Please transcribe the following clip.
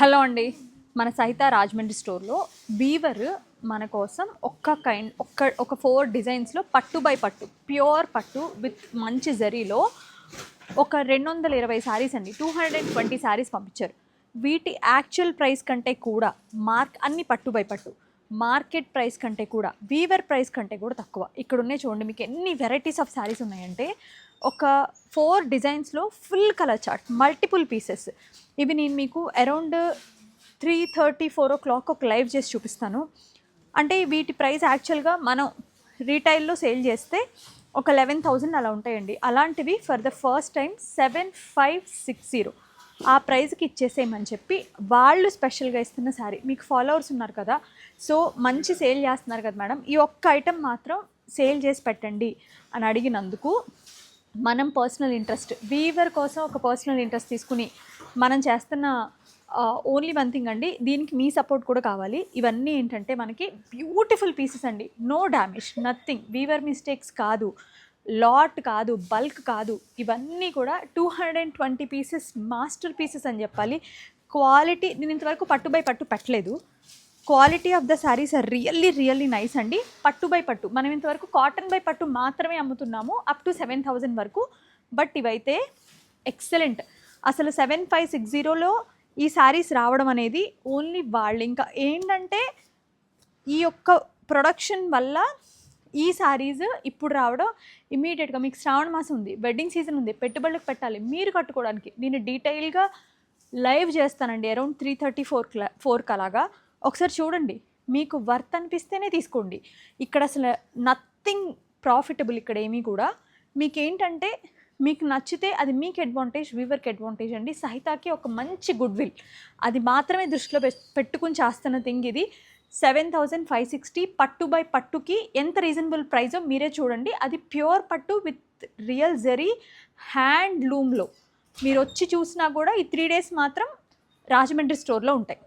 Hello అండి, మన సహిత రాజమండ్రి స్టోర్లో వీవర్ మన కోసం ఒక 4 డిజైన్స్లో పట్టు బై పట్టు ప్యూర్ పట్టు విత్ మంచి జరీలో ఒక 220 శారీస్ అండి, 220 శారీస్ పంపించారు. వీటి యాక్చువల్ ప్రైస్ కంటే కూడా అన్ని పట్టు బై పట్టు మార్కెట్ ప్రైస్ కంటే కూడా వీవర్ ప్రైస్ కంటే కూడా తక్కువ. ఇక్కడ ఉన్నాయి చూడండి, మీకు ఎన్ని వెరైటీస్ ఆఫ్ శారీస్ ఉన్నాయంటే ఒక 4 డిజైన్స్లో full colour chart, multiple pieces. ఇవి నేను మీకు అరౌండ్ 3:30, 4 o'clock ఒక లైవ్ చేసి చూపిస్తాను. అంటే వీటి ప్రైస్ యాక్చువల్గా మనం రీటైల్లో సేల్ చేస్తే ఒక 11,000 అలా ఉంటాయండి. అలాంటివి ఫర్ ద ఫస్ట్ టైం 7,560 ఆ ప్రైస్కి ఇచ్చేసేయమని చెప్పి వాళ్ళు స్పెషల్గా ఇస్తున్న శారీ. మీకు ఫాలోవర్స్ ఉన్నారు కదా, సో మంచి సేల్ చేస్తున్నారు కదా మేడం, ఈ ఒక్క ఐటెం మాత్రం సేల్ చేసి పెట్టండి అని అడిగినందుకు మనం పర్సనల్ ఇంట్రెస్ట్, వీవర్ కోసం ఒక పర్సనల్ ఇంట్రెస్ట్ తీసుకుని మనం చేస్తున్న ఓన్లీ వన్ థింగ్ అండి, దీనికి మీ సపోర్ట్ కూడా కావాలి. ఇవన్నీ ఏంటంటే మనకి బ్యూటిఫుల్ పీసెస్ అండి, no damage, nothing, weaver mistakes కాదు, లాట్ కాదు, బల్క్ కాదు, ఇవన్నీ కూడా 220 పీసెస్ మాస్టర్ పీసెస్ అని చెప్పాలి. క్వాలిటీ నేను ఇంతవరకు పట్టు బై పట్టు పెట్టలేదు. Quality of the saris are really nice అండి. పట్టు బై పట్టు మనం ఇంతవరకు కాటన్ బై పట్టు మాత్రమే అమ్ముతున్నాము అప్ టు 7,000 వరకు. బట్ ఇవైతే ఎక్సలెంట్. అసలు 7,560లో ఈ శారీస్ రావడం అనేది ఓన్లీ వాళ్ళు. ఇంకా ఏంటంటే ఈ యొక్క ప్రొడక్షన్ వల్ల ఈ శారీస్ ఇప్పుడు రావడం ఇమీడియట్గా. మీకు శ్రావణ మాసం ఉంది, వెడ్డింగ్ సీజన్ ఉంది, పెట్టుబడులకు పెట్టాలి, మీరు కట్టుకోవడానికి. నేను డీటెయిల్గా లైవ్ చేస్తానండి అరౌండ్ 3:30, 4కి అలాగా. ఒకసారి చూడండి, మీకు వర్త్ అనిపిస్తేనే తీసుకోండి. ఇక్కడ అసలు నథింగ్ ప్రాఫిటబుల్ ఇక్కడ ఏమీ కూడా. మీకేంటంటే మీకు నచ్చితే అది మీకు అడ్వాంటేజ్, వీవర్కి అడ్వాంటేజ్ అండి. సహితాకి ఒక మంచి గుడ్ విల్, అది మాత్రమే దృష్టిలో పెట్టుకుని చేస్తున్న థింగ్ ఇది. 7,560 పట్టు బై పట్టుకి ఎంత రీజనబుల్ ప్రైజో మీరే చూడండి. అది ప్యూర్ పట్టు విత్ రియల్ జరీ హ్యాండ్లూమ్లో. మీరు వచ్చి చూసినా కూడా ఈ 3 days మాత్రం రాజమండ్రి స్టోర్లో ఉంటాయి.